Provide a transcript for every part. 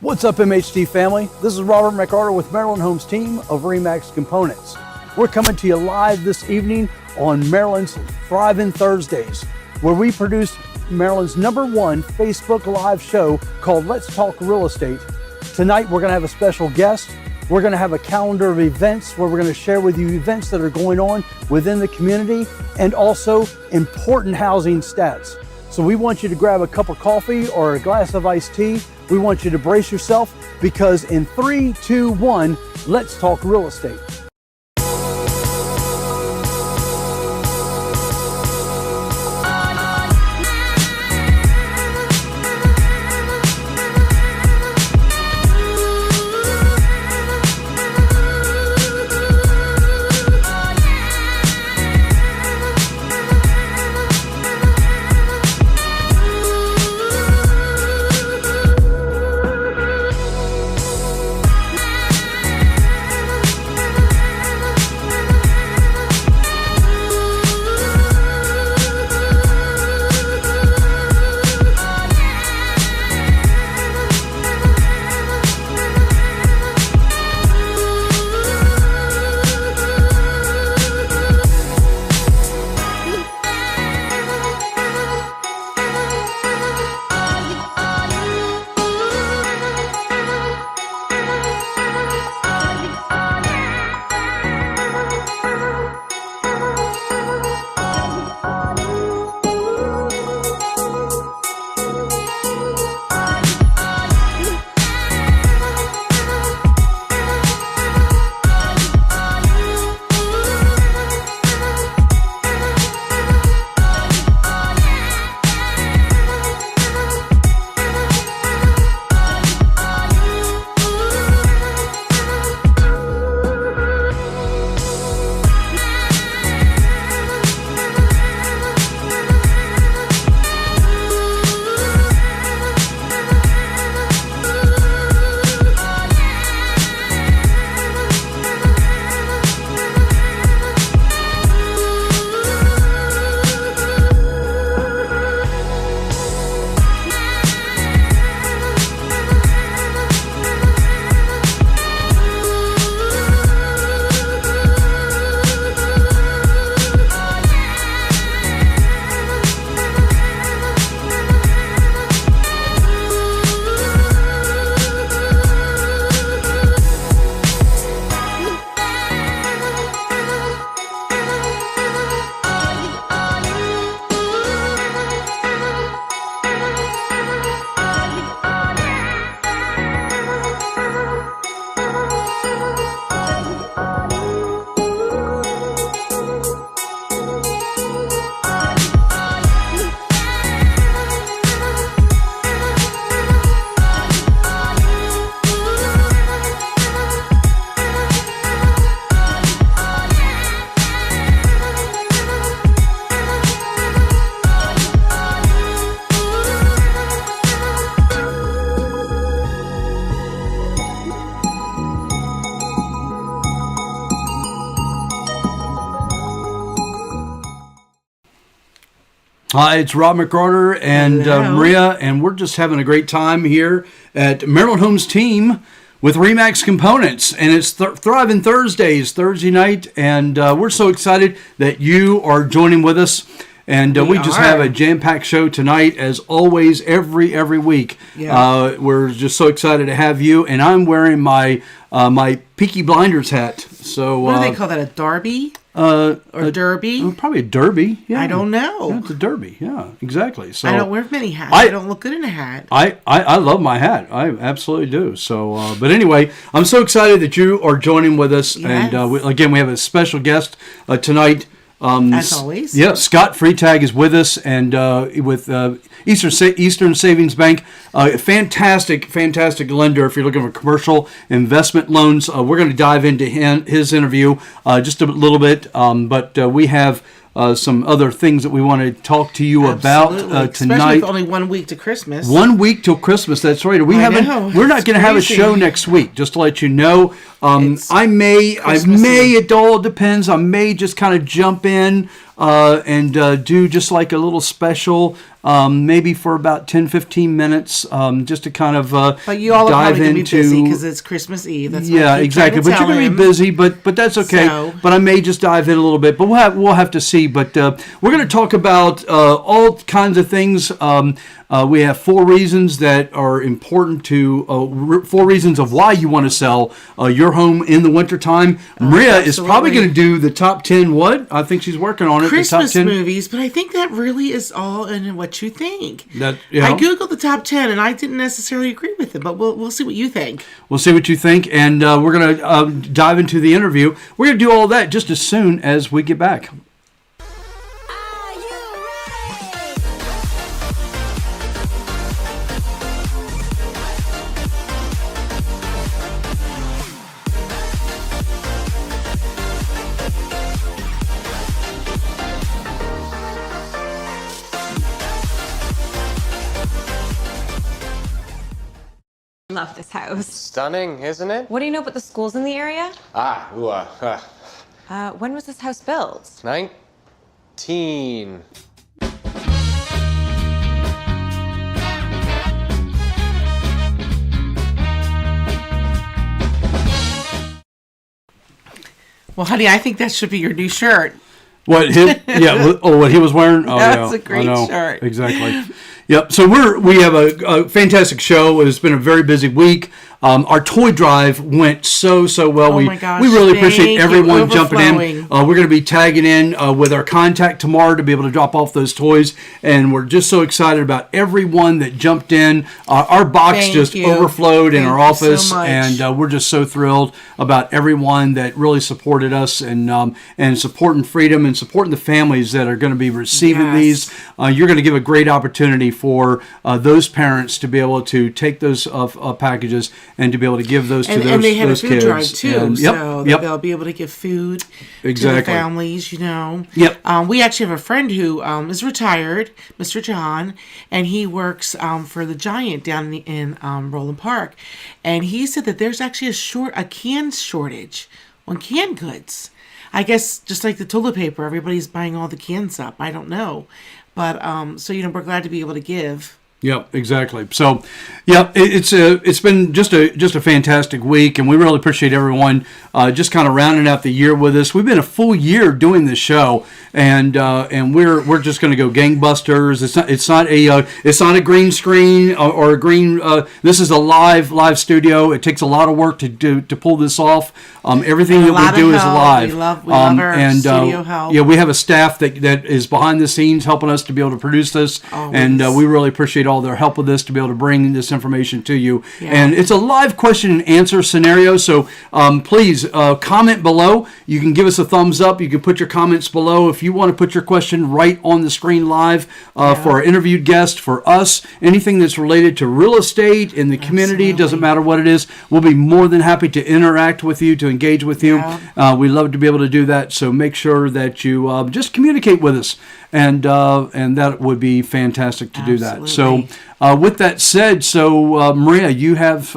What's up, MHT family? This is Robert McArtor with Maryland Homes team of Remax Components. We're coming to you live this evening on Maryland's Thriving Thursdays, where we produce Maryland's #1 Facebook Live show called Let's Talk Real Estate. Tonight, we're going to have a special guest. We're going to have a calendar of events where we're going to share with you events that are going on within the community and also important housing stats. So we want you to grab a cup of coffee or a glass of iced tea. We want you to brace yourself because in 3, 2, 1, let's talk real estate. Hi, it's Rob McArtor and Maria, and we're just having a great time here at Maryland Homes team with Remax Components, and it's Thriving Thursdays, Thursday night, and we're so excited that you are joining with us, and we just have a jam-packed show tonight, as always, every week. Yeah. We're just so excited to have you, and I'm wearing my my Peaky Blinders hat. So what do they call that? A derby? Or derby? Probably a derby. Yeah. I don't know. Yeah, it's a derby. Yeah, exactly. So I don't wear many hats. I don't look good in a hat. I love my hat. I absolutely do. So, but anyway, I'm so excited that you are joining with us. Yes. And again, we have a special guest tonight. As always. Yeah, Scott Freitag is with us, and with Eastern Savings Bank, fantastic lender. If you're looking for commercial investment loans, we're going to dive into his interview just a little bit, but we have some other things that we want to talk to you about tonight. Especially with only 1 week to Christmas. 1 week till Christmas. That's right. We're not going to have a show next week. Just to let you know, it all depends. I may just kind of jump in and do just like a little special, maybe for about 10-15 minutes, just to kind of but you all are dive probably going to be busy into. because it's Christmas Eve. That's Yeah, exactly. But you're going to be busy, but that's okay. So- But I may just dive in a little bit. But we'll have to see. But we're going to talk about all kinds of things. We have 4 reasons that are important to 4 reasons of why you want to sell your home in the wintertime. Maria is probably going to do the top 10. What? I think she's working on it. Christmas the top 10 movies, but I think that really is all in what you think. That I googled the top 10 and I didn't necessarily agree with it, but we'll see what you think. We'll see what you think, and we're going to dive into the interview. We're going to do all that just as soon as we get back. Love this house. Stunning, isn't it? What do you know about the schools in the area? When was this house built? 19. Well, honey, I think that should be your new shirt. What what he was wearing? Oh, That's yeah, a great I know. shirt. Exactly. Yep. So we have a fantastic show. It's been a very busy week. Our toy drive went so well. Oh my gosh, we really thank appreciate you. everyone jumping in. Overflowing. We're going to be tagging in with our contact tomorrow to be able to drop off those toys, and we're just so excited about everyone that jumped in. Our box Thank just you. overflowed in Thank our you office, so much. and we're just so thrilled about everyone that really supported us and supporting Freedom and supporting the families that are going to be receiving Yes. these. You're going to give a great opportunity for those parents to be able to take those packages and to be able to give those to those kids. And they had a food drive too, And, so they'll be able to give food to Exactly. the families, Yep. We actually have a friend who is retired, Mr. John, and he works for the Giant down in Roland Park. And he said that there's actually a can shortage on canned goods. I guess just like the toilet paper, everybody's buying all the cans up. I don't know. But so we're glad to be able to give. Yep, exactly. So, it's been just a fantastic week, and we really appreciate everyone just kind of rounding out the year with us. We've been a full year doing this show, and we're just going to go gangbusters. It's not a green screen or a green. This is a live studio. It takes a lot of work to pull this off. Everything that we do is live. We love our studio help. Yeah, we have a staff that is behind the scenes helping us to be able to produce this, Always. and we really appreciate all their help with this to be able to bring this information to you. Yeah. And it's a live question and answer scenario, so please comment below. You can give us a thumbs up. You can put your comments below if you want to put your question right on the screen live for our interviewed guest, for us, anything that's related to real estate in the community. Doesn't matter what it is. We'll be more than happy to interact with you, to engage with you. We love to be able to do that, so make sure that you just communicate with us. And that would be fantastic to do that. So with that said, Maria, you have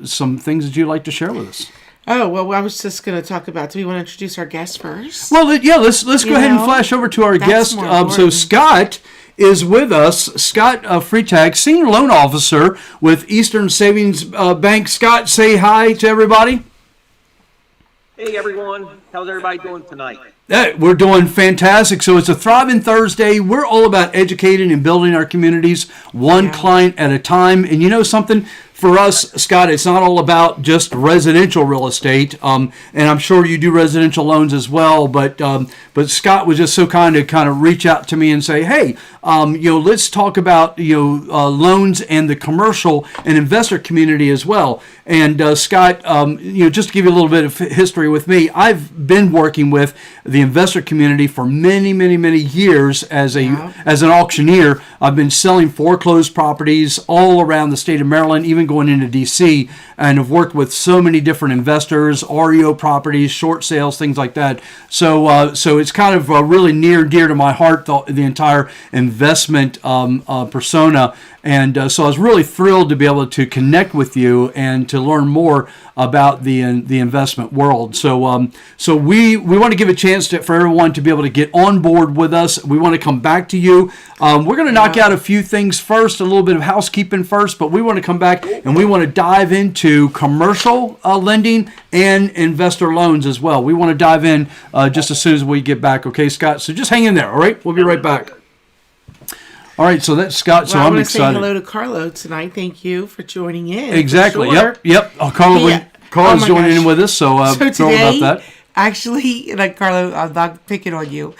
some things that you'd like to share with us. Oh, well, I was just going to talk about, do we want to introduce our guest first? Well, let's go ahead and flash over to our guest. So Scott is with us. Scott Freitag, Senior Loan Officer with Eastern Savings Bank. Scott, say hi to everybody. Hey everyone, how's everybody doing tonight? We're doing fantastic. So it's a Thriving Thursday. We're all about educating and building our communities one client at a time. And you know something? For us, Scott, it's not all about just residential real estate, and I'm sure you do residential loans as well. But Scott was just so kind to reach out to me and say, hey, let's talk about loans and the commercial and investor community as well. And Scott, just to give you a little bit of history with me, I've been working with the investor community for many, many, many years as an auctioneer. I've been selling foreclosed properties all around the state of Maryland, even going into DC and have worked with so many different investors, REO properties, short sales, things like that. So it's kind of really near and dear to my heart, the entire investment persona. And so I was really thrilled to be able to connect with you and to learn more about the investment world. So we want to give a chance for everyone to be able to get on board with us. We want to come back to you. We're going to knock out a few things first, a little bit of housekeeping first, but we want to come back and we want to dive into commercial lending and investor loans as well. We want to dive in just as soon as we get back. Okay, Scott? So just hang in there, all right? We'll be right back. All right, so that's Scott. So I'm excited. I want to say hello to Carlo tonight. Thank you for joining in. Exactly. Sure. Yep. Carlo's joining in with us, so today, about that. Actually, like Carlo, I'm not picking on you.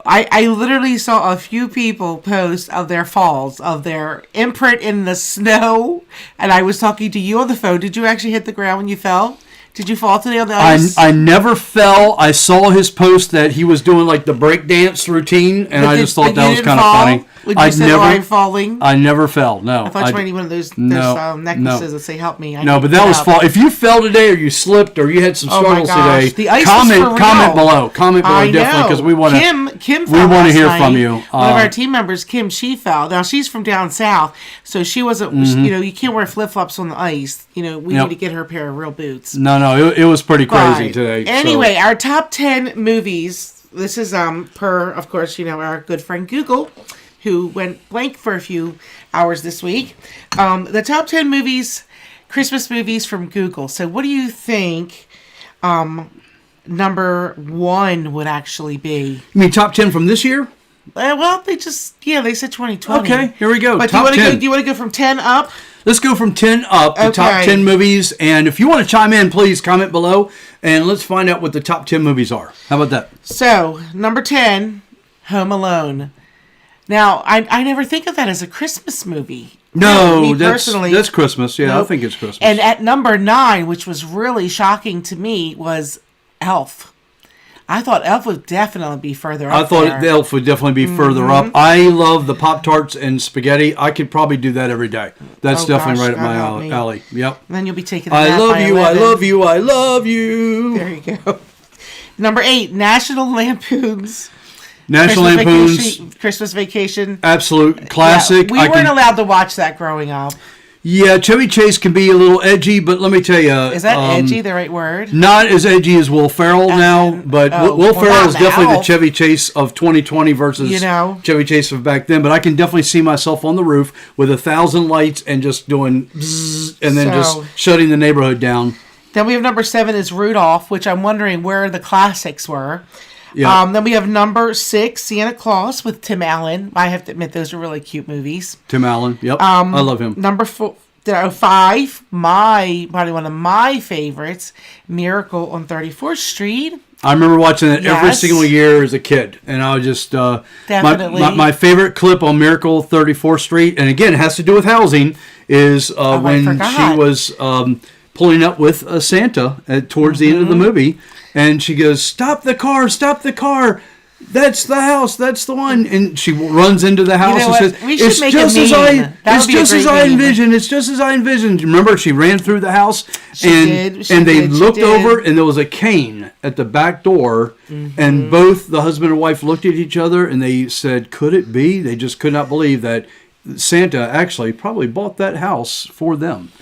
I literally saw a few people post of their falls, of their imprint in the snow, and I was talking to you on the phone. Did you actually hit the ground when you fell? Did you fall today on the ice? I never fell. I saw his post that he was doing like the break dance routine, and I just thought that was kind of funny. Would you say I'm falling? I never fell. No. I thought you might need one of those necklaces that say "Help me." But that was fall. If you fell today, or you slipped, or you had some struggles today, the ice comment below. Comment below definitely, because we want to. Kim we want to hear from you. One of our team members, Kim, she fell. Now she's from down south, so she wasn't. You can't wear flip flops on the ice. We need to get her a pair of real boots. No, it was pretty crazy today. Anyway, our top 10 movies. This is per, of course, our good friend Google, who went blank for a few hours this week. The top 10 movies, Christmas movies from Google. So what do you think number 1 would actually be? You mean top 10 from this year? Well, they said 2020. Okay, here we go. But top 10. Do you want to go from 10 up? Let's go from 10 up, the top 10 movies. And if you want to chime in, please comment below. And let's find out what the top 10 movies are. How about that? So, number 10, Home Alone. Now, I never think of that as a Christmas movie. No, that's Christmas. Yeah, nope. I think it's Christmas. And at number 9, which was really shocking to me, was Elf. I thought Elf would definitely be further up. I thought Elf would definitely be further up. I love the Pop-Tarts and spaghetti. I could probably do that every day. That's definitely right up my alley. Yep. And then you'll be taking I love you, I love you, I love you. There you go. Number 8, National Lampoon's Christmas Vacation. Absolute classic. Yeah, we weren't allowed to watch that growing up. Yeah, Chevy Chase can be a little edgy, but let me tell you. Is that edgy the right word? Not as edgy as Will Ferrell now, but Will Ferrell is definitely the Chevy Chase of 2020 versus Chevy Chase of back then. But I can definitely see myself on the roof with 1,000 lights and just doing bzzz, and then just shutting the neighborhood down. Then we have number 7 is Rudolph, which I'm wondering where the classics were. Yeah. Then we have number 6, Santa Claus with Tim Allen. I have to admit, those are really cute movies. Tim Allen, yep. I love him. Number 5, probably one of my favorites, Miracle on 34th Street. I remember watching it every single year as a kid, and I was just definitely my favorite clip on Miracle 34th Street, and again, it has to do with housing, is when she was pulling up with Santa towards the end of the movie. And she goes, stop the car, that's the house, that's the one. And she runs into the house and says, it's just as I envisioned. Remember, she ran through the house and they looked over and there was a cane at the back door. And both the husband and wife looked at each other and they said, could it be? They just could not believe that Santa actually probably bought that house for them.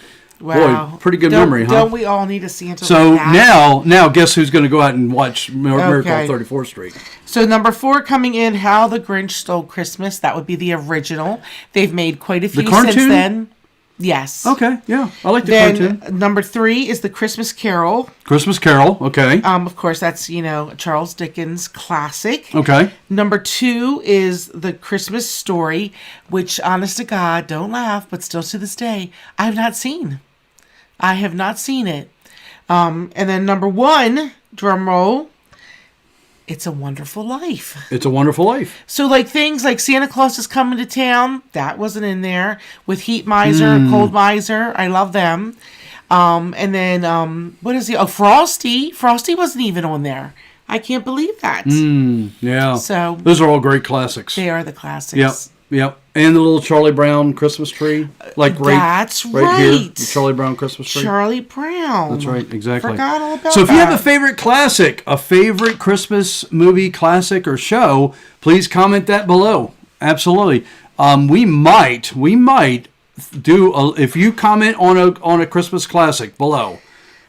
Wow. Boy, pretty good memory, huh? Don't we all need a Santa? So now guess who's going to go out and watch Miracle on 34th Street? So number 4 coming in, How the Grinch Stole Christmas. That would be the original. They've made quite a few since then. Yes. Okay, yeah. I like the cartoon. Number 3 is The Christmas Carol. Christmas Carol, okay. Of course, that's, Charles Dickens' classic. Okay. Number 2 is The Christmas Story, which, honest to God, don't laugh, but still to this day, I have not seen it. And then number 1, drum roll, It's a Wonderful Life. It's a Wonderful Life. So like things like Santa Claus is Coming to Town, that wasn't in there. With Heat Miser, Cold Miser, I love them. And then, what is Frosty. Frosty wasn't even on there. I can't believe that. Yeah. So those are all great classics. They are the classics. Yep. And the little Charlie Brown Christmas tree. Like That's right here. right. The Charlie Brown Christmas tree. Charlie Brown. That's right, exactly. Forgot all about So if you that. have a favorite classic, a favorite Christmas movie, classic, or show, please comment that below. Absolutely. We might do if you comment on a Christmas classic below,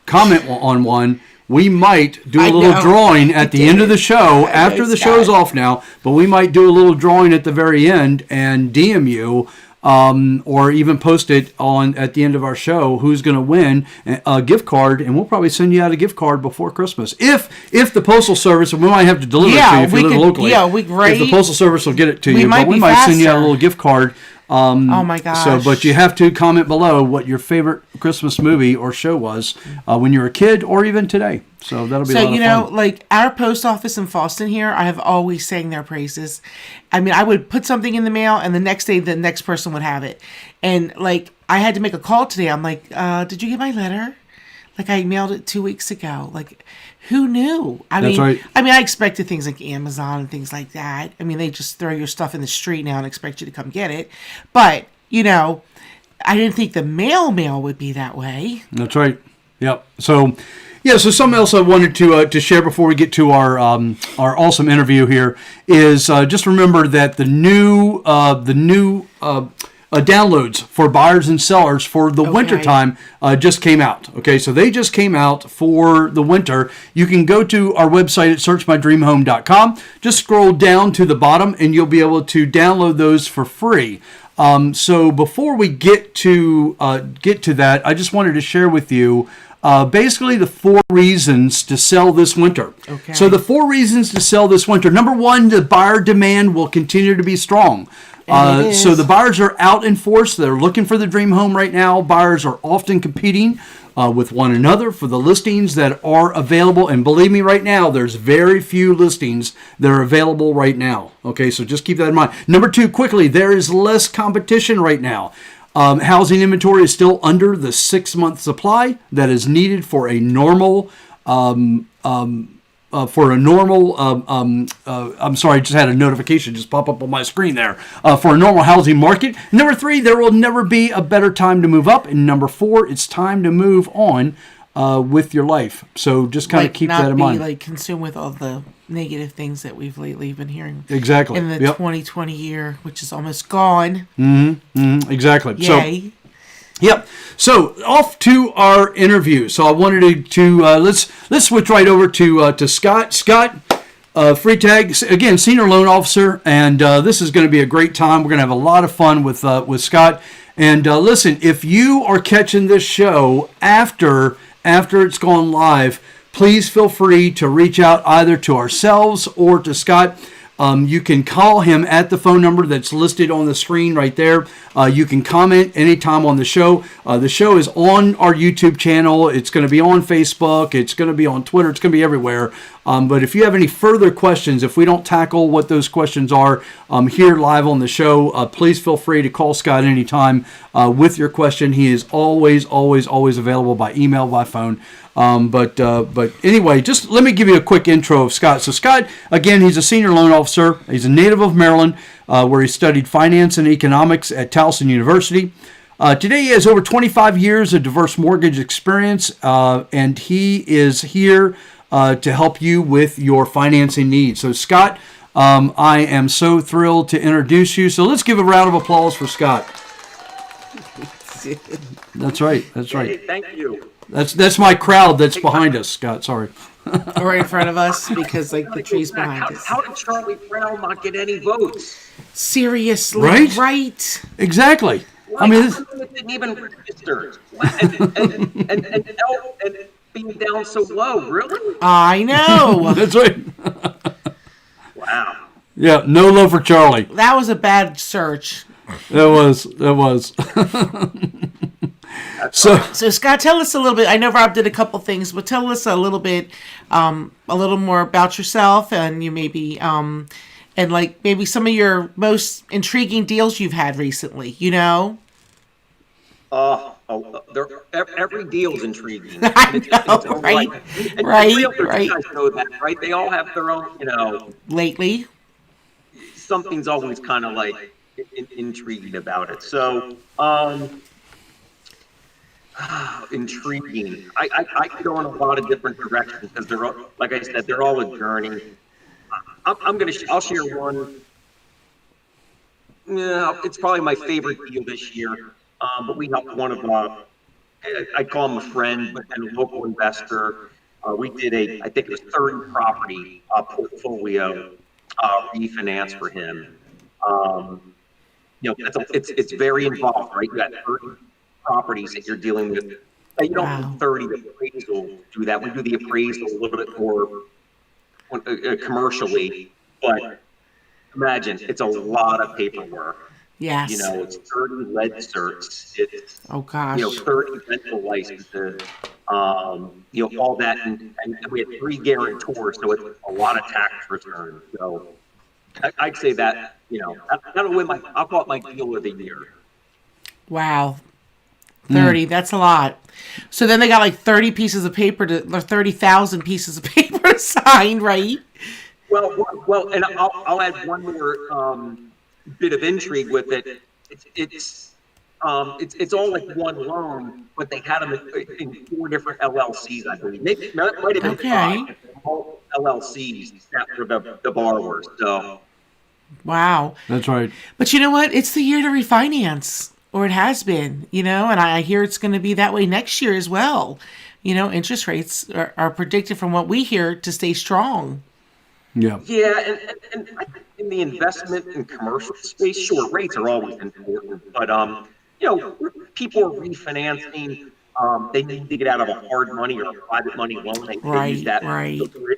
comment on one. We might do a little drawing at the end of the show after the show's off now, but we might do a little drawing at the very end and DM you, or even post it on at the end of our show who's going to win a gift card, and we'll probably send you out a gift card before Christmas. If the Postal Service, we might have to deliver it to you if you live locally. Yeah, if the Postal Service will get it to you, but we might send you out a little gift card. Oh my gosh. So, but you have to comment below what your favorite Christmas movie or show was when you were a kid or even today. So that'll be a lot of fun. Like our post office in Fallston here, I have always sang their praises. I mean, I would put something in the mail and the next day the next person would have it. And like I had to make a call today. I'm like, did you get my letter? Like I mailed it 2 weeks ago. Like who knew? That's right. I mean, I expected things like Amazon and things like that. I mean, they just throw your stuff in the street now and expect you to come get it. But, I didn't think the mail would be that way. That's right. Yep. So, yeah. So something else I wanted to share before we get to our awesome interview here is just remember that the new downloads for buyers and sellers for the winter time just came out. Okay, so they just came out for the winter. You can go to our website at searchmydreamhome.com. Just scroll down to the bottom and you'll be able to download those for free. So before we get to that, I just wanted to share with you basically the 4 reasons to sell this winter. Okay. So the 4 reasons to sell this winter. Number 1, the buyer demand will continue to be strong. So the buyers are out in force. They're looking for the dream home right now. Buyers are often competing with one another for the listings that are available. And believe me, right now, there's very few listings that are available right now. Okay, so just keep that in mind. Number 2, quickly, there is less competition right now. Housing inventory is still under the 6-month supply that is needed for a normal I'm sorry, I just had a notification just pop up on my screen there. For a normal housing market. Number 3, there will never be a better time to move up. And number 4, it's time to move on with your life. So just kind of keep that in mind. Not be consumed with all the negative things that we've lately been hearing. Exactly. In the 2020 year, which is almost gone. Exactly. Yay. So, yep. So off to our interview. So I wanted to let's switch right over to Scott. Scott Freitag, again, senior loan officer, and this is going to be a great time. We're going to have a lot of fun with Scott. And listen, if you are catching this show after it's gone live, please feel free to reach out either to ourselves or to Scott. You can call him at the phone number that's listed on the screen right there. You can comment anytime on the show. The show is on our YouTube channel. It's going to be on Facebook. It's going to be on Twitter. It's going to be everywhere. But if you have any further questions, if we don't tackle what those questions are here live on the show, please feel free to call Scott anytime with your question. He is always available by email, by phone. But anyway, just let me give you a quick intro of Scott. So Scott, again, he's a senior loan officer. He's a native of Maryland, where he studied finance and economics at Towson University. Today he has over 25 years of diverse mortgage experience, and he is here to help you with your financing needs. So Scott, I am so thrilled to introduce you. So let's give a round of applause for Scott. That's right. Hey, thank you. That's my crowd that's behind us, Scott. Sorry. Or in front of us because the tree's behind us. How did Charlie Brown not get any votes? Seriously, right? Exactly. Like, I mean, it didn't even register, and being down so low, really? I know. That's right. Wow. Yeah, no love for Charlie. That was a bad search. That was. So Scott, tell us a little bit. I know Rob did a couple things, but tell us a little bit, a little more about yourself, and you maybe, and maybe some of your most intriguing deals you've had recently. Every deal's intriguing. I know, right? Right. You guys know that, right? They all have their own, Lately, something's always kind of intriguing about it. So, intriguing. I could go in a lot of different directions because they're all, like I said, they're all a journey. I'll share one. Yeah, it's probably my favorite deal this year. But we helped one of I call him a friend, but then a local investor. We did I think it was 30 property portfolio refinance for him. It's very involved, right? You got 30 properties that you're dealing with. And you don't Wow. need 30 appraisal to do that. We do the appraisal a little bit more commercially, but imagine it's a lot of paperwork. Yes. It's 30 lead certs. It's Oh gosh. 30 rental licenses. All that, and we had 3 guarantors, so it's a lot of tax returns. So I'd say that that'll win I'll call it my deal of the year. Wow. 30, that's a lot. So then they got like 30 pieces of paper or 30,000 pieces of paper signed, right? Well, and I'll add one more bit of intrigue with it. It's all like one loan, but they had them in 4 different LLCs, I believe. Maybe it might have been Okay. 5 all LLCs that were the borrowers. So Wow. That's right. But you know what? It's the year to refinance, or it has been, and I hear it's going to be that way next year as well. Interest rates are predicted from what we hear to stay strong. Yeah. yeah, and I think in the investment and commercial space, sure, rates are always important, but people are refinancing. They need to get out of a hard money or a private money loan. They use that Right. for bridge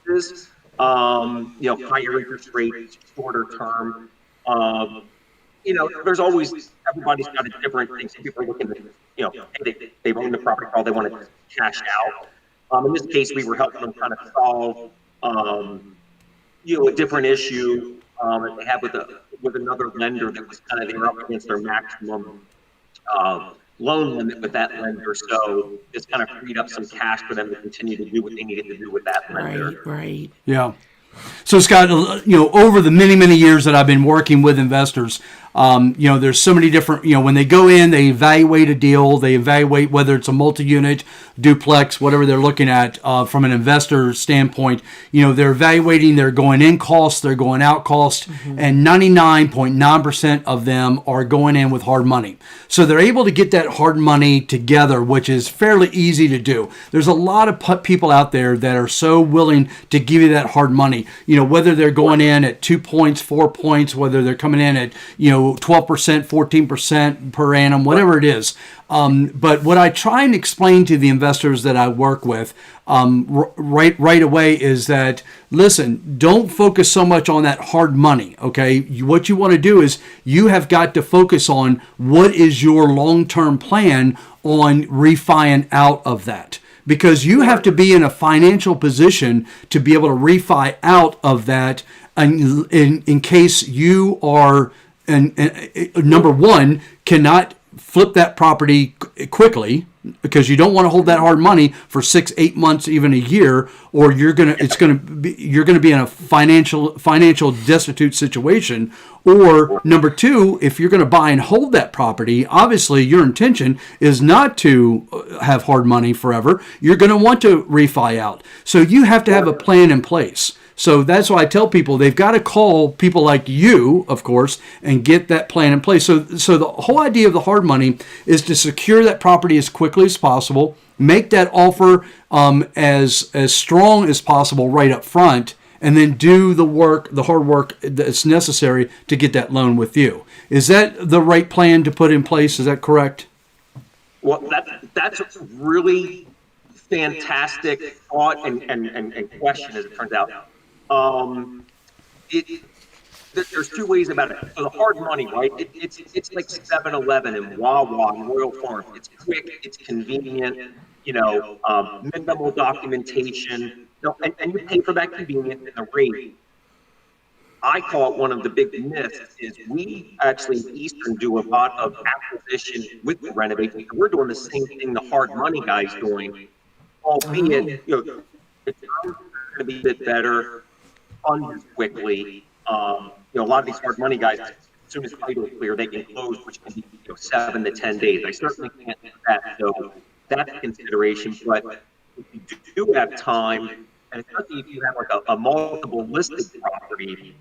purposes. Higher interest rates, shorter term. There's always, everybody's got a different thing. Some people are looking at, they own the property, all they want to cash out. In this case, we were helping them kind of solve, a different issue that they had with another lender that was kind of, they were up against their maximum loan limit with that lender. So it's kind of freed up some cash for them to continue to do what they needed to do with that lender. Right. Yeah. So Scott, over the many, many years that I've been working with investors, there's so many different, when they go in, they evaluate a deal, they evaluate whether it's a multi-unit, duplex, whatever they're looking at from an investor standpoint. They're evaluating their going in costs, their going out costs, and 99.9% of them are going in with hard money. So they're able to get that hard money together, which is fairly easy to do. There's a lot of people out there that are so willing to give you that hard money, whether they're going in at 2 points, 4 points, whether they're coming in at, 12%, 14% per annum, whatever it is. But what I try and explain to the investors that I work with right away is that, listen, don't focus so much on that hard money, okay? What you want to do is you have got to focus on what is your long-term plan on refining out of that. Because you have to be in a financial position to be able to refi out of that in case you are, number one, cannot flip that property quickly, because you don't want to hold that hard money for 6-8 months, even a year, or you're gonna be in a financial destitute situation. Or number two, if you're going to buy and hold that property, obviously your intention is not to have hard money forever. You're going to want to refi out, so you have to have a plan in place. So that's why I tell people they've got to call people like you, of course, and get that plan in place. So the whole idea of the hard money is to secure that property as quickly as possible, make that offer as strong as possible right up front, and then do the hard work that's necessary to get that loan with you. Is that the right plan to put in place? Is that correct? Well, that's a really fantastic thought and question, as it turns out. There's 2 ways about it. So the hard money, right? It's like 7-Eleven and Wawa and Royal Farms. It's quick, it's convenient, minimal documentation, and you pay for that convenience and the rate. I call it one of the big myths is we actually in Eastern do a lot of acquisition with the renovation. We're doing the same thing the hard money guy's doing, albeit the terms are going to be a bit better, funded quickly. A lot of these hard money guys, as soon as title clear, they can close, which can be 7 to 10 days. I certainly can't do that, so that's a consideration. But if you do have time, and especially if you have like a multiple listed property,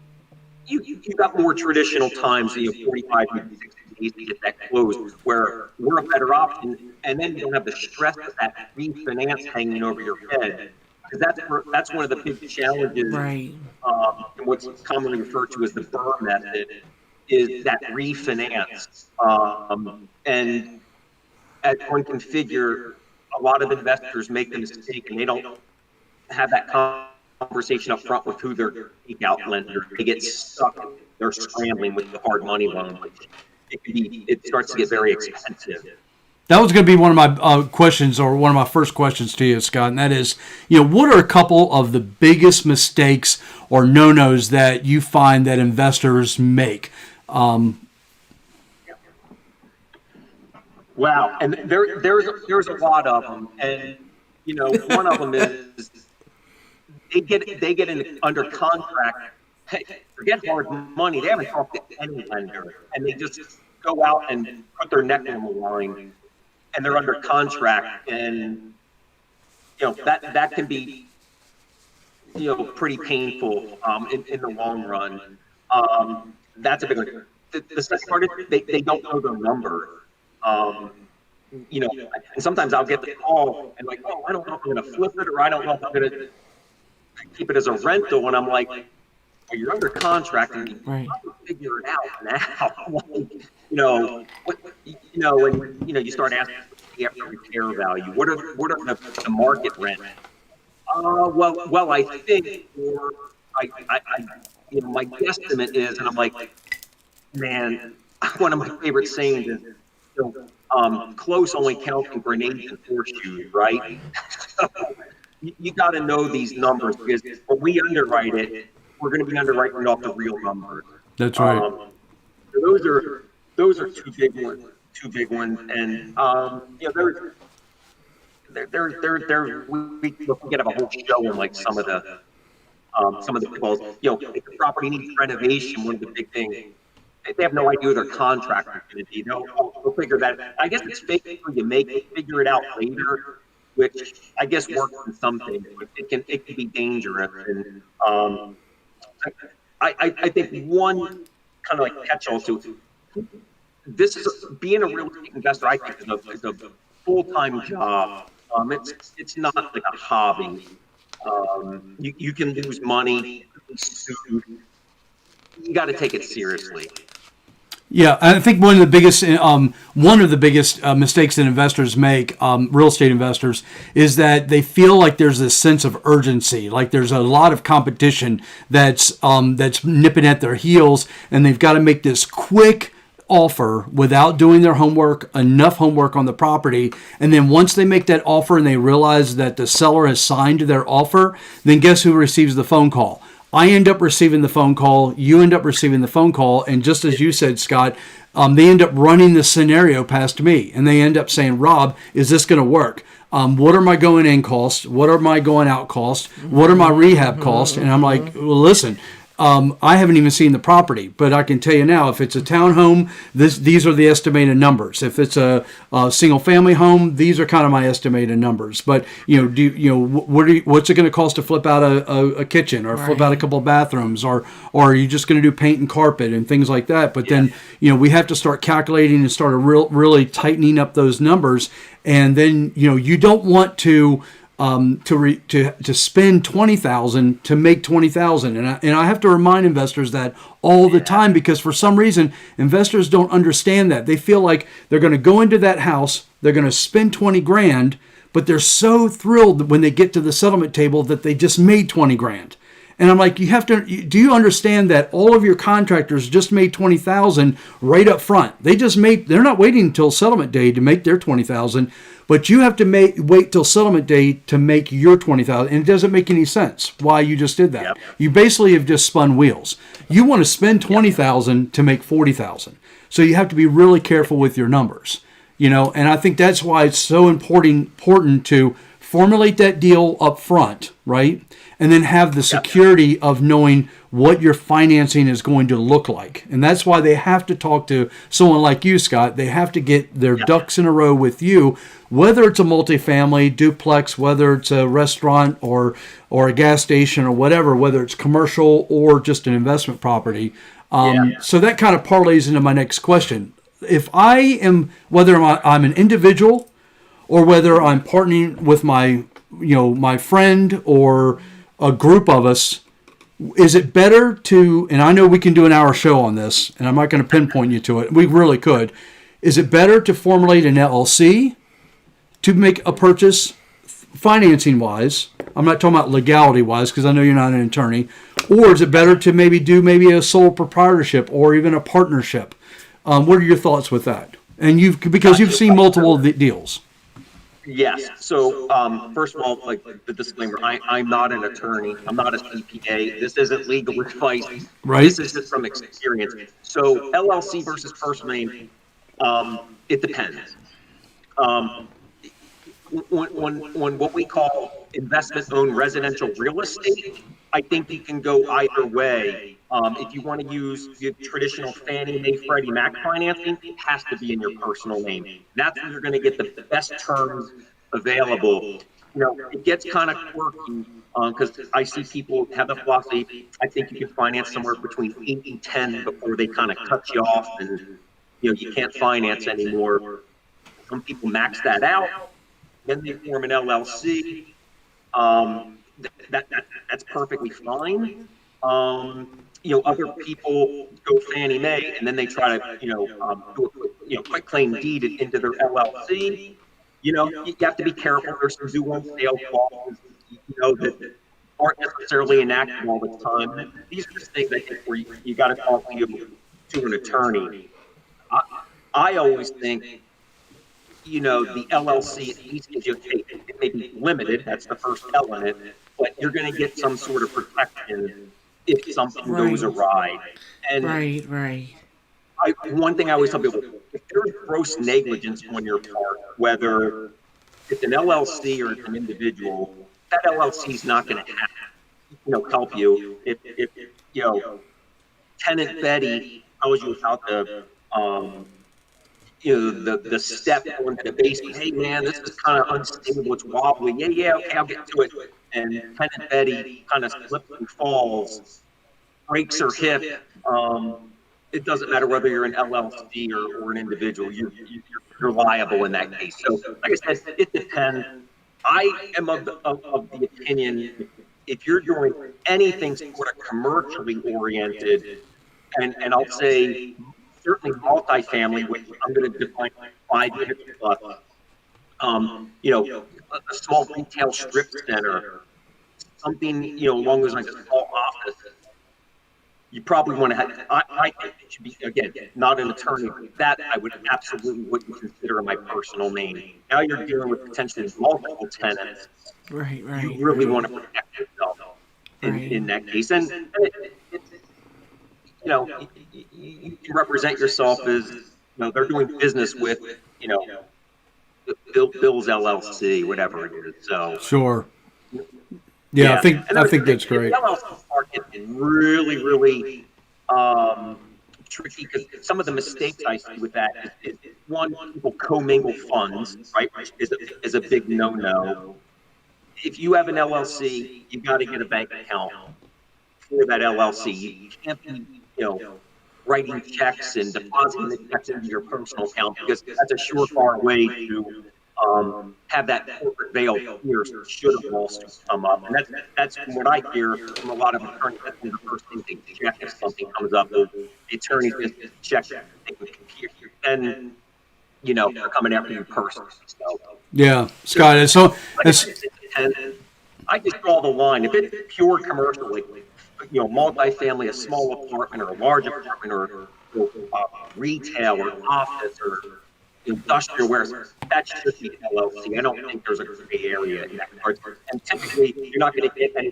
you got more traditional times, 45 to 60 days to get that closed, where we're a better option, and then you don't have the stress of that refinance hanging over your head. Because that's one of the big challenges, Right. And what's commonly referred to as the burr method, is that refinance. And as one can figure, a lot of investors make the mistake and they don't have that conversation up front with who their takeout lender. They get stuck. They're scrambling with the hard money loan, which it starts to get very expensive. That was going to be one of my questions, or one of my first questions to you, Scott, and that is, what are a couple of the biggest mistakes or no-nos that you find that investors make? Wow, and there's a lot of them, and one of them is they get under contract. Hey, forget hard money. They haven't talked to any lender, and they just go out and put their neck on the line, and they're under contract, and that can be pretty painful in the long run. That's a big one. The second part is they don't know their number. And sometimes I'll get the call and like, oh, I don't know if I'm going to flip it, or I don't know if I'm going to keep it as a rental. And I'm like, well, you're under contract, and you Right. have to figure it out now. And you start asking the after repair value. What are the market rent? Well, I think, or my guesstimate is, and I'm like, man, one of my favorite sayings is, close only counts in grenades and horseshoes, right? So you got to know these numbers, because when we underwrite it, we're going to be underwriting off the real numbers. That's right. So those are two big ones, and we could have a whole show on like some of the calls. If the property needs renovation, one of the big things. They have no idea who their contractor is going to be. They'll figure that. I guess it's fake until you make it, figure it out later, which I guess works in some things, but it can be dangerous. And I think one kind of like catch-all to this is being a real estate investor. I think is a full-time job. It's not like a hobby. You can lose money. You got to take it seriously. Yeah, I think one of the biggest mistakes that investors make, real estate investors, is that they feel like there's this sense of urgency, like there's a lot of competition that's nipping at their heels, and they've got to make this quick offer without doing their enough homework on the property. And then once they make that offer and they realize that the seller has signed their offer, then guess who receives the phone call? I end up receiving the phone call, you end up receiving the phone call, and just as you said, Scott, they end up running the scenario past me, and they end up saying, Rob, is this going to work? What are my going in costs? What are my going out costs? What are my rehab costs? And I'm like, well, listen, I haven't even seen the property, but I can tell you now, if it's a townhome, these are the estimated numbers. If it's a single family home, these are kind of my estimated numbers. But what's it going to cost to flip out a kitchen, or flip out a couple of bathrooms, or are you just going to do paint and carpet and things like that? But then we have to start calculating and start really tightening up those numbers, and then you don't want to spend $20,000 to make $20,000, and I have to remind investors that all the time, because for some reason investors don't understand that. They feel like they're going to go into that house, they're going to spend $20,000, but they're so thrilled when they get to the settlement table that they just made $20,000. And I'm like, do you understand that all of your contractors just made $20,000 right up front? They're not waiting until settlement day to make their $20,000, but you have to wait till settlement day to make your $20,000. And it doesn't make any sense why you just did that. Yep. You basically have just spun wheels. You want to spend $20,000 to make $40,000. So you have to be really careful with your numbers, and I think that's why it's so important to formulate that deal up front, right? And then have the security of knowing what your financing is going to look like. And that's why they have to talk to someone like you, Scott. They have to get their ducks in a row with you, whether it's a multifamily, duplex, whether it's a restaurant or a gas station or whatever, whether it's commercial or just an investment property. So that kind of parlays into my next question. If I am, whether I'm an individual or whether I'm partnering with my friend or a group of us, is it better to, and I know we can do an hour show on this, and I'm not going to pinpoint you to it. We really could. Is it better to formulate an LLC to make a purchase financing-wise? I'm not talking about legality-wise because I know you're not an attorney. Or is it better to maybe a sole proprietorship or even a partnership? What are your thoughts with that? And because you've seen multiple deals. Yes. So, first of all, like the disclaimer, I'm not an attorney. I'm not a CPA. This isn't legal advice. Right. This is just from experience. So, LLC versus first name, it depends. When what we call investment-owned residential real estate, I think you can go either way. If you want to use the traditional Fannie Mae, Freddie Mac financing, it has to be in your personal name. That's where you're going to get the best terms available. It gets kind of quirky because I see people have the philosophy, I think you can finance somewhere between 8 and 10 before they kind of cut you off and you can't finance anymore. Some people max that out, then they form an LLC. That's perfectly fine. Other people go Fannie Mae and then they try to, do a quick claim deed into their LLC. You have to be careful. There's some do one sale clauses, that aren't necessarily enacted all the time. These are just things I think where you got to talk to an attorney. I always think, the LLC at least gives you it may be limited. That's the first element, but you're going to get some sort of protection if something goes awry. And Right. One thing I always tell people, if there's gross negligence on your part, whether it's an LLC or it's an individual, that LLC is not going to help you. If tenant Betty tells you about the step into the basement, hey man, this is kind of unstable, it's wobbly. Yeah, okay, I'll get to it. And tenant Betty kind of slips and falls, breaks her hip. It doesn't matter whether you're an LLC or an individual, you're liable in that case. So, like I said, it depends. I am of the opinion, if you're doing anything sort of commercially oriented, and I'll say certainly multifamily, which I'm going to define 5 units plus, a small retail strip center, something, along those lines, a small office. You probably want to have, I think it should be, again, not an attorney, but that I would absolutely wouldn't consider in my personal name. Now you're dealing with potentially multiple tenants. Right. You really want to protect yourself in that case. And you can represent yourself as, they're doing business with, Bill's LLC, whatever it is. So Sure. Yeah, I think that's great. The LLC market is really tricky because some of the mistakes I see with that is one, people commingle funds, right, which is a big no-no. If you have an LLC, you got to get a bank account for that LLC. You can't be, writing checks and depositing the checks into your personal account because that's a surefire way to have that corporate veil pierced should a lawsuit come up. And that's what I hear from a lot of attorneys. That's the first thing they check if something comes up. The attorneys just check and they're coming after you personally. So, yeah, Scott. I just draw the line. If it's pure commercial, like multifamily, a small apartment or a large apartment or retail or office or industrial warehouse, that should be LLC. I don't think there's a gray area in that regard. And typically, you're not going to get any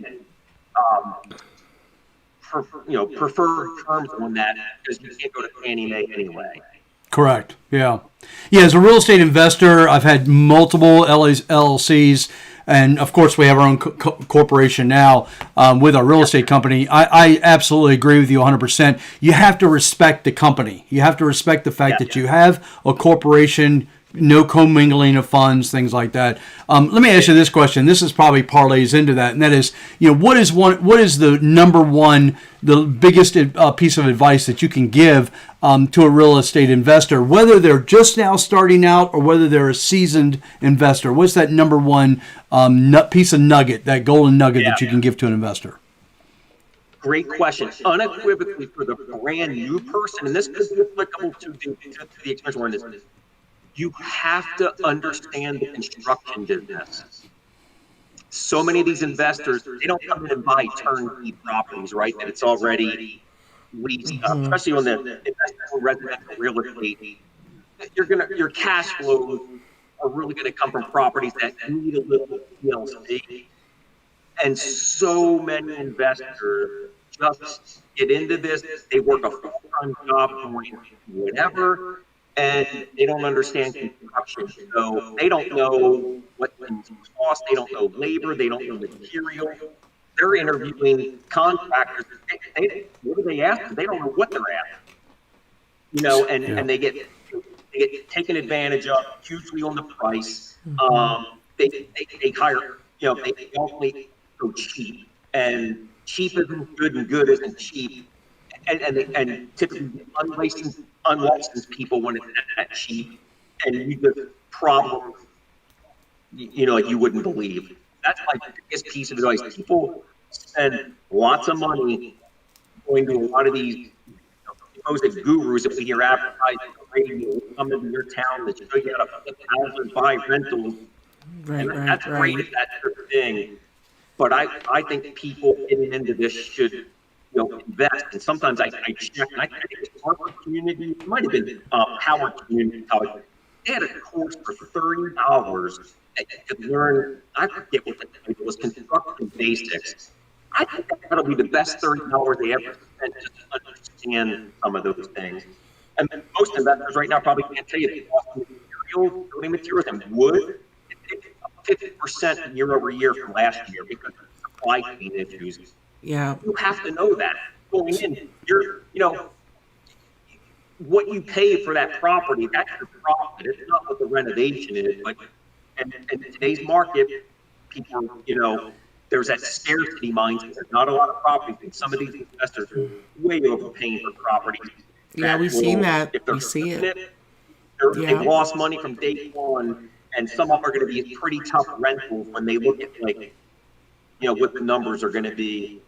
preferred terms on that because you can't go to Fannie Mae anyway. Correct. Yeah. As a real estate investor, I've had multiple LLCs. and of course we have our own corporation now with our real estate company. I absolutely agree with you 100%. You have to respect the company. You have to respect the fact that you have a corporation, no commingling of funds, things like that. Let me ask you this question. This is probably parlays into that, and that is, what is the number one, the biggest piece of advice that you can give to a real estate investor, whether they're just now starting out or whether they're a seasoned investor? What's that number one piece of nugget, that golden nugget that you can give to an investor? Great question. Unequivocally, for the brand new person, and this is applicable to the expense we're in this, you have to understand the construction business. So many of these investors, they don't come in and buy turnkey properties, right? That it's already leased, especially on the investment residential real estate. Your cash flows are really going to come from properties that need a little TLC. And so many investors just get into this. They work a full-time job doing whatever, and they don't understand construction. So they don't know what things cost. They don't know labor. They don't know material. They're interviewing contractors. What do they ask? They don't know what they're asking. And they get taken advantage of hugely on the price. They hire. They only go cheap, and cheap isn't good, and good isn't cheap. And typically unlicensed people when it's that cheap, and you get problems, like you wouldn't believe. That's my biggest piece of advice. People spend lots of money going to a lot of these supposed gurus that we hear advertising on the radio, come into your town that show you how to flip houses, buy rentals. That's great if that's your thing. But I think people getting into this should invest. And sometimes I check, and I think it's Harvard Community, it might have been Howard Community College. They had a course for $30 that you could learn. I forget what it was, construction basics. I think that'll be the best $30 they ever spent just to understand some of those things. And most investors right now probably can't tell you the cost of materials, building materials, and wood. It's up 50% year over year from last year because of supply chain issues. Yeah. You have to know that going in. What you pay for that property, that's your profit. It's not what the renovation is. But in today's market, people, there's that scarcity mindset. There's not a lot of properties, and some of these investors are way overpaying for properties. Yeah, we've seen that. We see it. They've lost money from day one, and some of them are going to be pretty tough rentals when they look at what the numbers are going to be.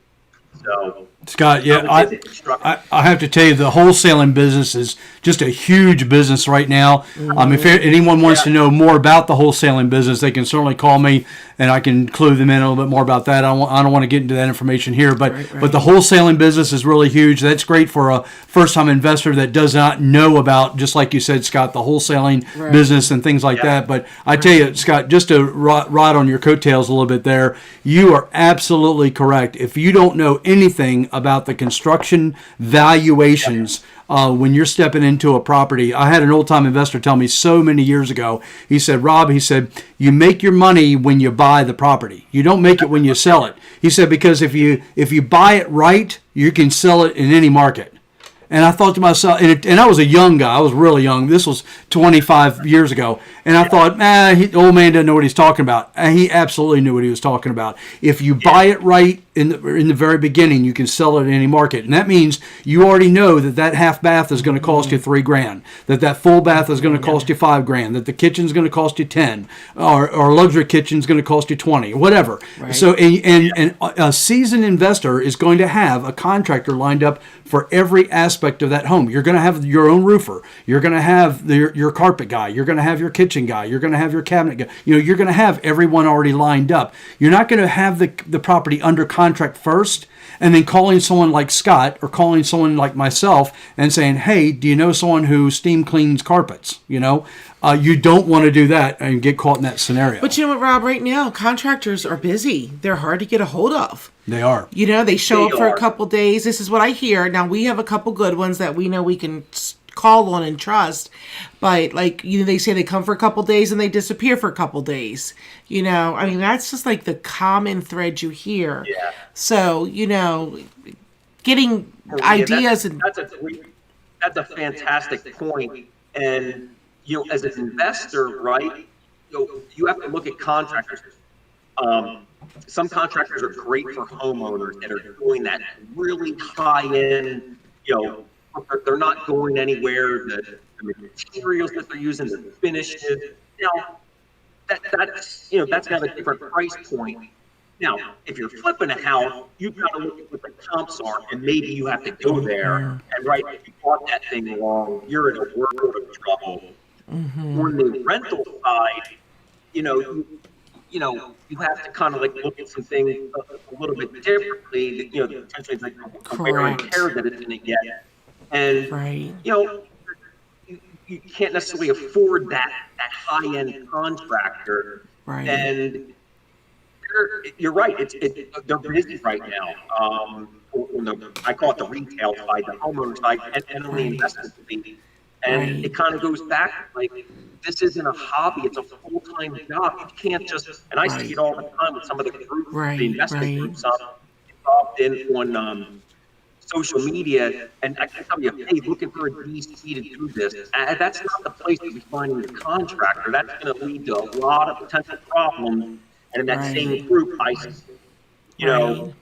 So, Scott, I have to tell you, the wholesaling business is just a huge business right now. If anyone wants to know more about the wholesaling business, they can certainly call me, and I can clue them in a little bit more about that. I don't want to get into that information here, but the wholesaling business is really huge. That's great for a first-time investor that does not know about, just like you said, Scott, the wholesaling business and things like that. But I tell you, Scott, just to ride on your coattails a little bit there, you are absolutely correct. If you don't know anything about the construction valuations when you're stepping into a property. I had an old-time investor tell me so many years ago, he said, Rob, you make your money when you buy the property. You don't make it when you sell it. He said, because if you buy it right, you can sell it in any market. And I thought to myself, and I was a young guy. I was really young. This was 25 years ago. And I thought, the old man doesn't know what he's talking about. And he absolutely knew what he was talking about. If you buy it right in the very beginning, you can sell it in any market. And that means you already know that half bath is going to cost you $3,000, that full bath is going to cost you $5,000, that the kitchen's going to cost you $10,000, or luxury kitchen's going to cost you $20,000, whatever. Right. So, and a seasoned investor is going to have a contractor lined up for every aspect of that home. You're going to have your own roofer. You're going to have your carpet guy. You're going to have your kitchen guy. You're going to have your cabinet guy. You're going to have everyone already lined up. You're not going to have the property under contract first and then calling someone like Scott or calling someone like myself and saying, hey, do you know someone who steam cleans carpets? You don't want to do that and get caught in that scenario. But you know what, Rob? Right now, contractors are busy. They're hard to get a hold of. They are. They show up for a couple days. This is what I hear. Now, we have a couple good ones that we know we can call on and trust. But like, they say they come for a couple days and they disappear for a couple days. I mean, that's just like the common thread you hear. Yeah. So, getting ideas that's a fantastic point. And as an investor, right, you have to look at contractors. Some contractors are great for homeowners that are doing that really high end, they're not going anywhere. The materials that they're using, the finishes. That's going to have a different price point. Now, if you're flipping a house, you've got to look at what the comps are, and maybe you have to go there. And right, if you bought that thing wrong, you're in a world of trouble. On the rental side, you have to kind of like look at some things a little bit differently. Potentially like the wear and tear that it's going to get, and you can't necessarily afford that high end contractor. Right. And you're right. They're busy right now. I call it the retail side, the homeowner side, and on the investment side. And it kind of goes back, like, this isn't a hobby, it's a full-time job. You can't just, and I see it all the time with some of the groups, the investment groups involved in on social media, and I can tell you, hey, looking for a DC to do this, that's not the place to be finding the contractor. That's going to lead to a lot of potential problems. And in that same group, I, 3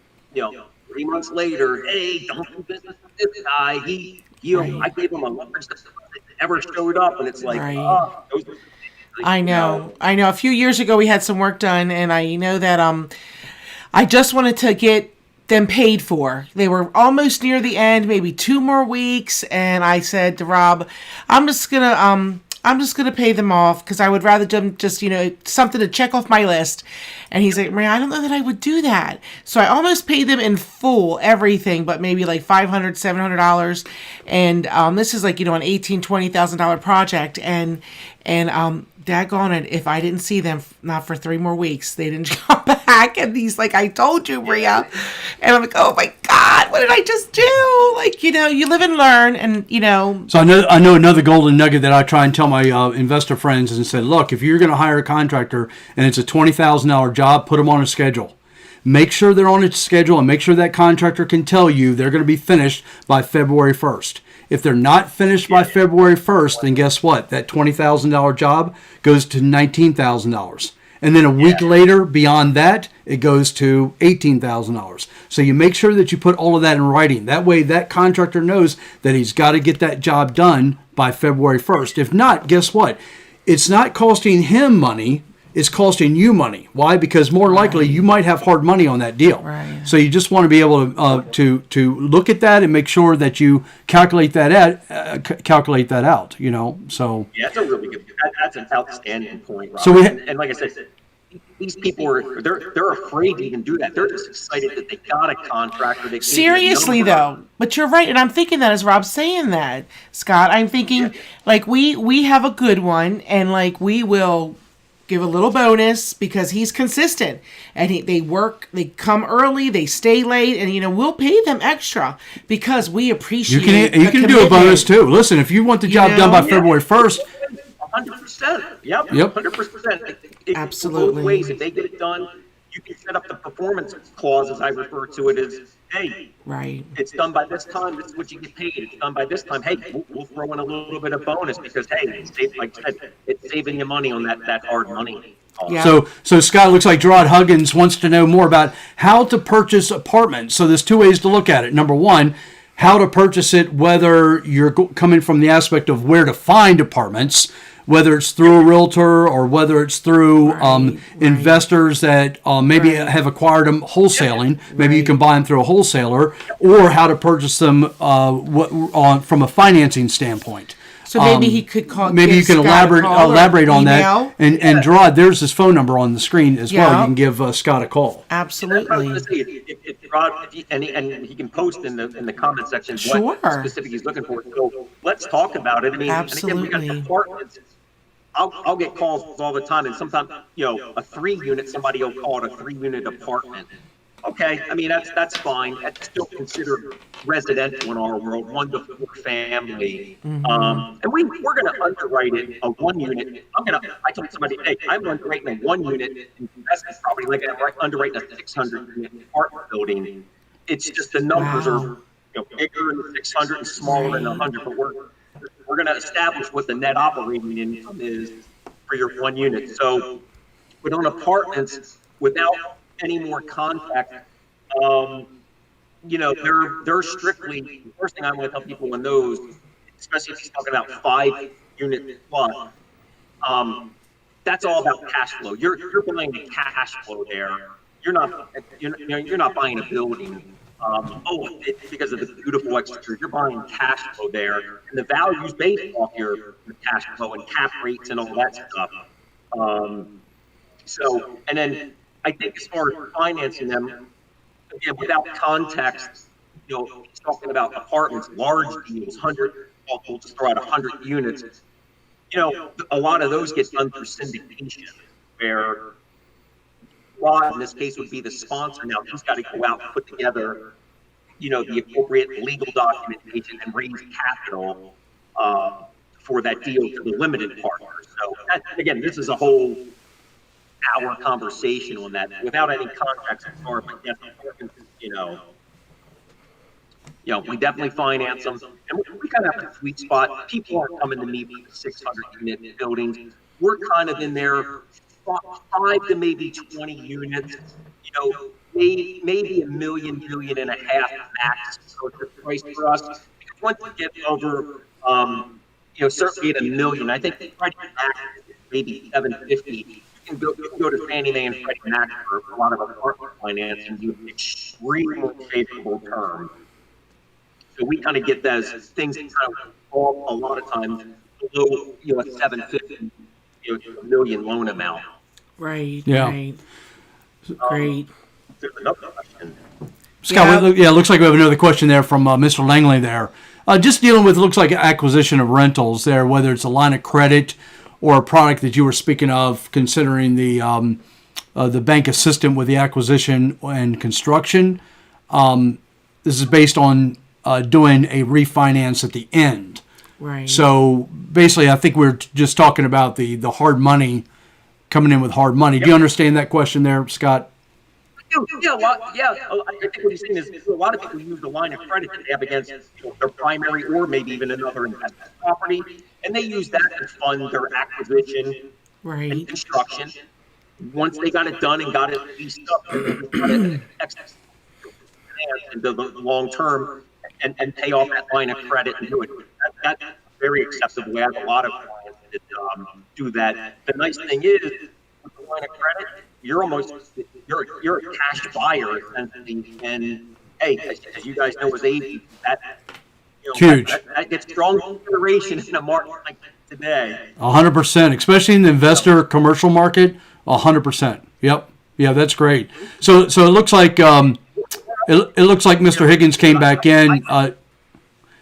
months later, hey, don't do business with this guy. I gave him a leverage that never showed up, and it's like, I know. A few years ago, we had some work done, and I know that I just wanted to get them paid for. They were almost near the end, maybe 2 more weeks, and I said to Rob, I'm just gonna pay them off because I would rather them just, something to check off my list. And he's like, Maria, I don't know that I would do that. So I almost paid them in full, everything, but maybe like $500, $700. And this is like, an $18,000, $20,000 project. And daggone it, if I didn't see them not for 3 more weeks, they didn't come back. And he's like, I told you, Maria. And I'm like, oh my God, what did I just do? Like, you live and learn, and So I know another golden nugget that I try and tell my investor friends and say, look, if you're going to hire a contractor and it's a $20,000 job, put them on a schedule. Make sure they're on a schedule and make sure that contractor can tell you they're going to be finished by February 1st. If they're not finished by February 1st, then guess what? That $20,000 job goes to $19,000. And then a week later, beyond that, it goes to $18,000. So you make sure that you put all of that in writing. That way, that contractor knows that he's got to get that job done by February 1st. If not, guess what? It's not costing him money. It's costing you money. Why? Because more likely you might have hard money on that deal. Right. So you just want to be able to look at that and make sure that you calculate that out. So that's a really good. That's an outstanding point, Robert. So and like I said, these people they're afraid to even do that. They're just excited that they got a contractor. Seriously though, but you're right, and I'm thinking that as Rob's saying that, Scott, I'm thinking like we have a good one, and like we will give a little bonus because he's consistent, and they come early, they stay late, and we'll pay them extra because we appreciate. You can do a bonus too. Listen, if you want the job done by February 1st. 100%. Yep. 100%. Absolutely. Both ways. If they get it done, you can set up the performance clause, as I refer to it, as, hey, it's done by this time. This is what you get paid. It's done by this time. Hey, we'll throw in a little bit of bonus because, hey, like I said, it's saving you money on that hard money. Yeah. So Scott, looks like Gerard Huggins wants to know more about how to purchase apartments. So there's 2 ways to look at it. Number one, how to purchase it, whether you're coming from the aspect of where to find apartments, whether it's through a realtor or whether it's through investors that maybe have acquired them wholesaling. Maybe you can buy them through a wholesaler, or how to purchase them from a financing standpoint. So maybe he could call. Maybe you can elaborate on that. And Gerard, there's his phone number on the screen as well. You can give Scott a call. Absolutely. If Gerard, and he can post in the comment section what specific he's looking for. So let's talk about it. I mean, absolutely. And again, we got apartments. I'll get calls all the time, and sometimes a 3-unit, somebody will call it a 3-unit apartment. Okay, I mean, that's fine. That's still considered residential in our world, 1 to 4 family. And we're gonna underwrite it a 1 unit. I told somebody, hey, I'm underwriting a 1 unit investment property like I'm underwriting a 600 unit apartment building. It's just the numbers are bigger in the 600 and smaller in the 100, but we're gonna establish what the net operating income is for your 1 unit. So, but on apartments, without any more contact, they're strictly, the first thing I want to tell people on those, especially if he's talking about 5 unit plus, that's all about cash flow. You're buying a cash flow there. You're not buying a building. Because of the beautiful exterior, you're buying cash flow there, and the value's based off your cash flow and cap rates and all that stuff. And then I think as far as financing them, again, without context, he's talking about apartments, large deals, we'll just throw out 100 units. A lot of those get done through syndication, where Rod, in this case, would be the sponsor. Now he's got to go out and put together, the appropriate legal documentation and raise capital for that deal to the limited partners. So again, this is a whole hour conversation on that without any context. But yes, we definitely finance them, and we kind of have a sweet spot. People aren't coming to me for 600 unit buildings. We're kind of in there 5 to maybe 20 units. Maybe $1 million, $1.5 million max for the price for us. Because once you get over, certainly at $1 million, I think Freddie Mac maybe $750. You can go to Fannie Mae and Freddie Mac for a lot of apartment financing, do extremely favorable terms. So we kind of get those things that kind of fall a lot of times below, a $750, $1 million loan amount. Right. Yeah. Right. Great. There's another question. Scott, it looks like we have another question there from Mr. Langley there. Just dealing with, looks like acquisition of rentals there, whether it's a line of credit or a product that you were speaking of, considering the bank assistant with the acquisition and construction. This is based on doing a refinance at the end. Right. So basically, I think we're just talking about the hard money, coming in with hard money. Yep. Do you understand that question there, Scott? Yeah. I think what he's saying is a lot of people use the line of credit that they have against their primary or maybe even another investment property, and they use that to fund their acquisition and construction. Once they got it done and got it leased up, into the long term and pay off that line of credit and do it. That's very acceptable. I have a lot of clients that do that. The nice thing is, with the line of credit, you're a cash buyer essentially, and hey, as you guys know, as agents, huge. That gets strong consideration in a market like today. 100%, especially in the investor commercial market. 100%. Yep. Yeah, that's great. So it looks like it looks like Mr. Higgins came back in.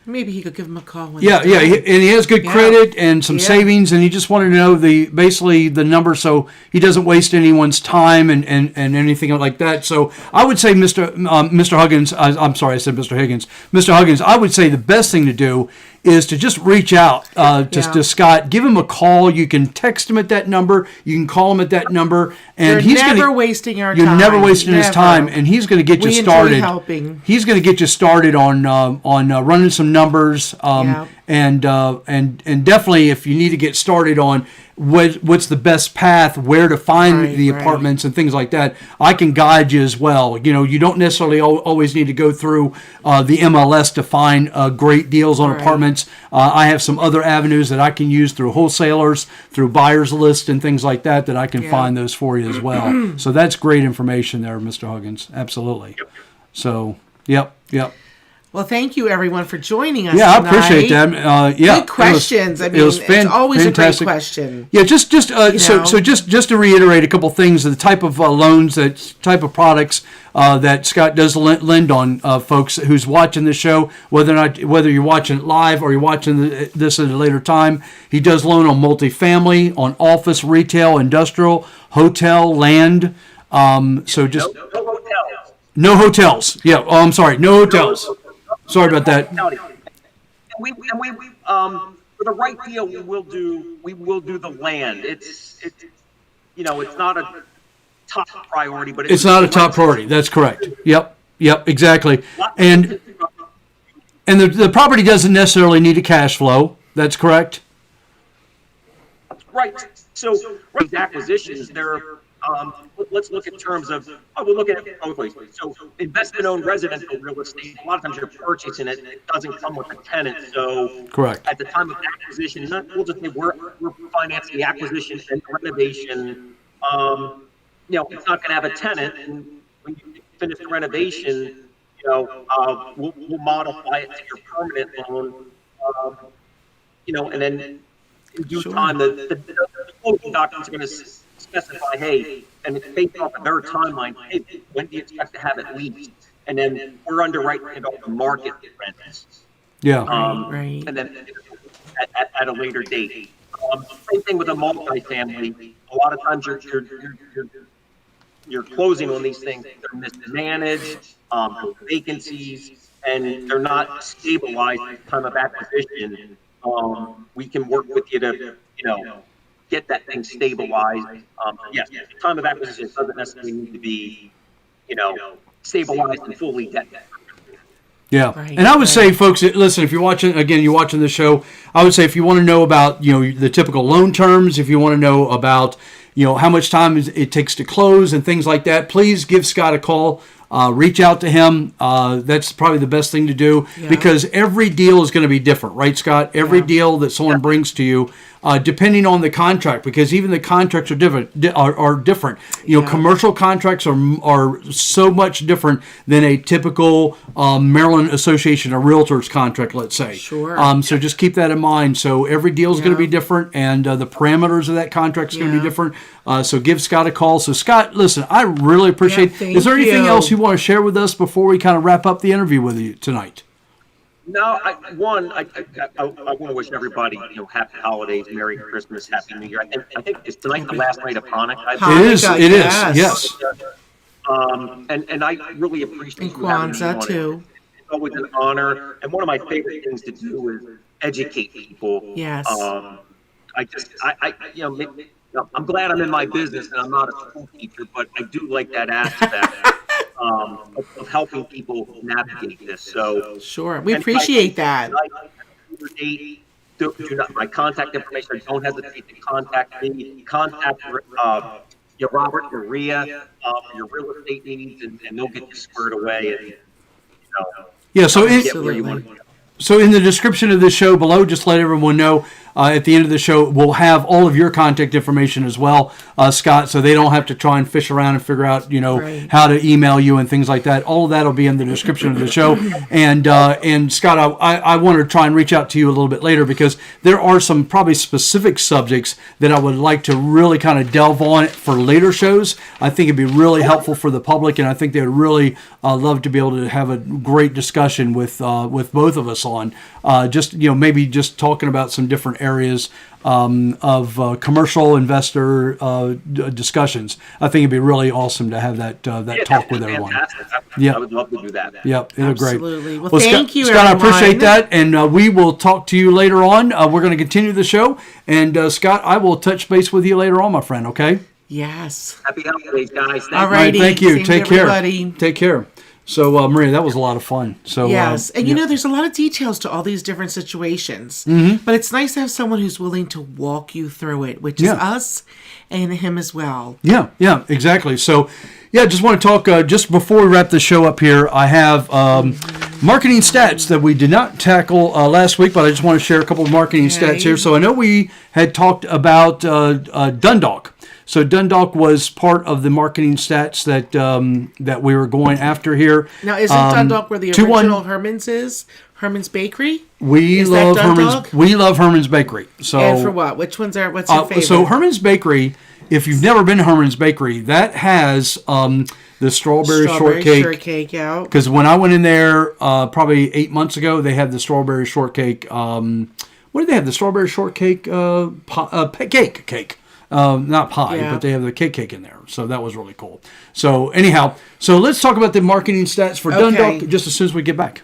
Maybe he could give him a call. And he has good credit and some savings, and he just wanted to know basically the number so he doesn't waste anyone's time and anything like that. So I would say, Mr. Huggins, I'm sorry, I said Mr. Higgins. Mr. Huggins, I would say the best thing to do is to just reach out to Scott, give him a call. You can text him at that number. You can call him at that number, and You're never wasting our time. You're never wasting his time, and he's going to get you started. Enjoy helping. He's going to get you started on running some numbers, and definitely if you need to get started on what's the best path, where to find the apartments and things like that, I can guide you as well. You don't necessarily always need to go through the MLS to find great deals on apartments. I have some other avenues that I can use through wholesalers, through buyers list and things like that I can find those for you as well. So that's great information there, Mr. Huggins. Absolutely. So, yep. Well, thank you, everyone, for joining us tonight. I appreciate that. Good questions. It's always fantastic. A great question. Yeah, just to reiterate a couple things, the type of loans, type of products that Scott does lend on folks who's watching the show, whether you're watching it live or you're watching this at a later time. He does loan on multifamily, on office, retail, industrial, hotel, land. No hotels. No hotels. Yeah. Oh, I'm sorry. No hotels. Sorry about that. For the right deal, we will do the land. It's not a top priority, but It's not a top priority. That's correct. Yep, exactly. And the property doesn't necessarily need a cash flow. That's correct. Right. So these acquisitions, let's look in terms of, we'll look at it both ways. So investment-owned residential real estate, a lot of times you're purchasing it, it doesn't come with a tenant. So correct. At the time of acquisition, we'll just say we're financing the acquisition and renovation. It's not going to have a tenant, and when you finish the renovation, we'll modify it to your permanent loan. And then in due time, the closing document's going to specify, hey, and it's based off of their timeline, hey, when do you expect to have it leased? And then we're underwriting it off the market rents. Yeah. Right. And then at a later date. Same thing with a multifamily. A lot of times you're closing on these things. They're mismanaged, vacancies, and they're not stabilized at the time of acquisition. We can work with you to, get that thing stabilized. Yes, the time of acquisition doesn't necessarily need to be, stabilized and fully debt. Yeah, right, and I would say, folks, listen, if you're watching the show, I would say if you want to know about, the typical loan terms, if you want to know about, how much time it takes to close and things like that, please give Scott a call. Reach out to him. That's probably the best thing to do because every deal is going to be different, right, Scott? Every deal that someone brings to you, depending on the contract, because even the contracts are different. Are different. Commercial contracts are so much different than a typical Maryland Association of Realtors contract, let's say. Sure. So just keep that in mind. So every deal is going to be different, and the parameters of that contract is going to be different. So give Scott a call. So Scott, listen, I really appreciate. Is there anything else you want to share with us before we kind of wrap up the interview with you tonight? No, I want to wish everybody, happy holidays, Merry Christmas, Happy New Year. I think it's tonight the last night of Hanukkah. It is. Yes. And I really appreciate and Kwanzaa too. It's always an honor, and one of my favorite things to do is educate people. Yes. I'm glad I'm in my business and I'm not a school teacher, but I do like that aspect of helping people navigate this. So sure, we appreciate that. My contact information. Don't hesitate to contact me. Contact Robert, Maria, for your real estate needs, and they'll get you squared away. And So get where you want to go. So in the description of this show below, just let everyone know, at the end of the show, we'll have all of your contact information as well, Scott, so they don't have to try and fish around and figure out, how to email you and things like that. All of that will be in the description of the show. And Scott, I want to try and reach out to you a little bit later because there are some probably specific subjects that I would like to really kind of delve on for later shows. I think it'd be really helpful for the public, and I think they would really love to be able to have a great discussion with both of us on maybe just talking about some different areas of commercial investor discussions. I think it'd be really awesome to have that talk with everyone. Yeah, I would love to do that. Yep, it'll be great. Absolutely. Well, thank you, Scott. everyone. I appreciate that, and we will talk to you later on. We're going to continue the show, and Scott, I will touch base with you later on, my friend. Okay? Yes. Happy holidays, guys. All righty. Thank you. Same Take to care. everybody. Take care. So, Maria, that was a lot of fun. So yes, and there's a lot of details to all these different situations, but it's nice to have someone who's willing to walk you through it, which is us and him as well. Yeah, exactly. So, just want to talk, just before we wrap the show up here, I have marketing stats that we did not tackle last week, but I just want to share a couple of marketing stats here. So I know we had talked about Dundalk. So Dundalk was part of the marketing stats that we were going after here. Now, isn't Dundalk where the original Herman's is? Herman's Bakery? We love Herman's Bakery. So, and for what? Which ones are? What's your favorite? So Herman's Bakery, if you've never been to Herman's Bakery, that has the strawberry shortcake. Because when I went in there probably 8 months ago, they had the strawberry shortcake. What did they have? The strawberry shortcake cake. Not pie, Yeah. but they have the cake in there. So that was really cool. So anyhow, so let's talk about the marketing stats for Dundalk just as soon as we get back.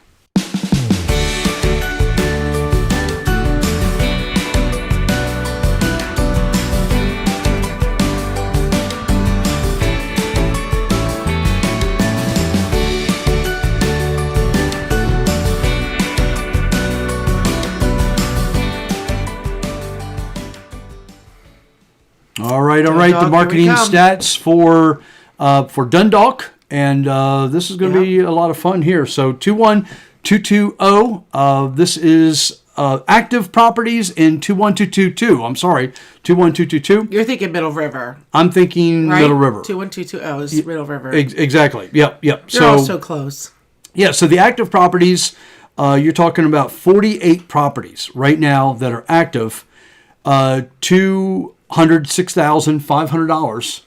All right. The marketing stats for Dundalk, and this is going to be a lot of fun here. So 21220. This is active properties in 21222. I'm sorry, 21222. You're thinking Middle River. I'm thinking right? Middle River. 21220 is Middle River. Exactly. Yep. They're all so close. Yeah. So the active properties, you're talking about 48 properties right now that are active. $206,500,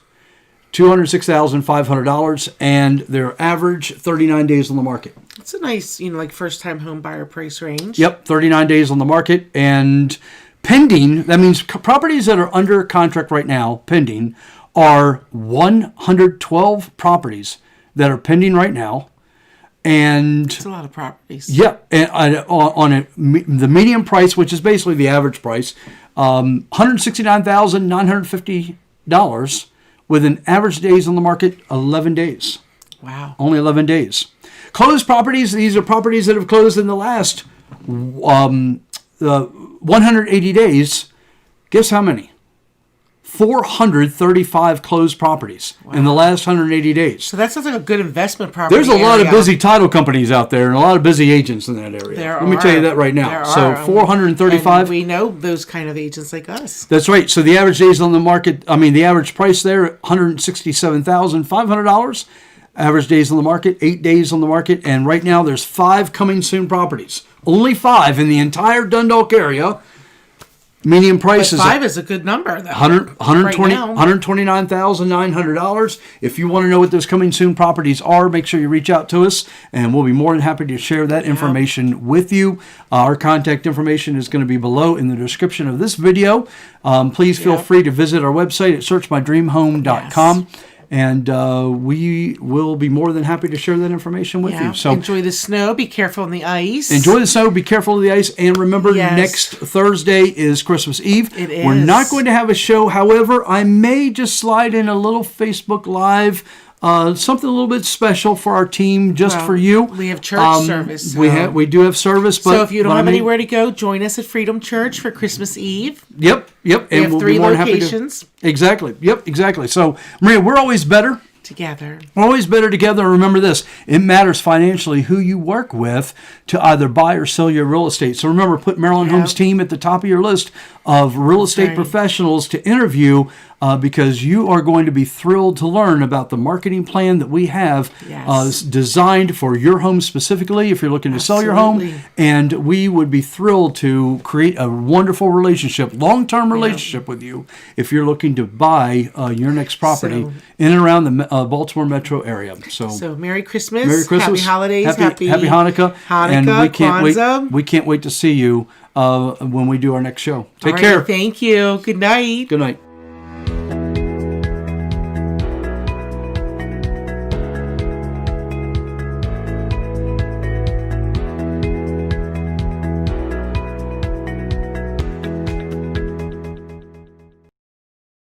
$206,500, and their average 39 days on the market. It's a nice, like first-time home buyer price range. Yep, 39 days on the market, and pending. That means properties that are under contract right now, pending, are 112 properties that are pending right now. And it's a lot of properties. Yeah, and the median price, which is basically the average price, $169,950 with an average days on the market 11 days. Wow. Only 11 days. Closed properties, these are properties that have closed in the last 180 days. Guess how many? 435 closed properties in the last 180 days. So that sounds like a good investment property. There's a lot of busy title companies out there and a lot of busy agents in that area. Let me tell you that right now. So 435. And we know those kind of agents like us. That's right. So the average days on the market, the average price there, $167,500. Average days on the market, 8 days on the market. And right now there's 5 coming soon properties. Only 5 in the entire Dundalk area. Median price is 5 is a good number, though. $129,900. If you want to know what those coming soon properties are, make sure you reach out to us, and we'll be more than happy to share that information with you. Our contact information is going to be below in the description of this video. Please feel free to visit our website at searchmydreamhome.com. Yes. And we will be more than happy to share that information with you. So enjoy the snow. Be careful on the ice. Enjoy the snow. Be careful of the ice. And remember, next Thursday is Christmas Eve. It is. We're not going to have a show. However, I may just slide in a little Facebook Live, something a little bit special for our team, just for you. We have church service. So. We do have service. But, so if you don't have anywhere to go, join us at Freedom Church for Christmas Eve. Yep. We have 3 locations. Exactly. Yep, exactly. So, Maria, we're always better together. We're always better together. Remember this, it matters financially who you work with to either buy or sell your real estate. So remember, put Maryland Homes team at the top of your list of real estate professionals to interview because you are going to be thrilled to learn about the marketing plan that we have designed for your home specifically if you're looking to sell your home. And we would be thrilled to create a wonderful relationship, long-term relationship with you if you're looking to buy your next property in and around the Baltimore metro area. So Merry Christmas, Happy Holidays, Happy Hanukkah, and we can't wait to see you when we do our next show. Take care. Thank you. Good night. Good night.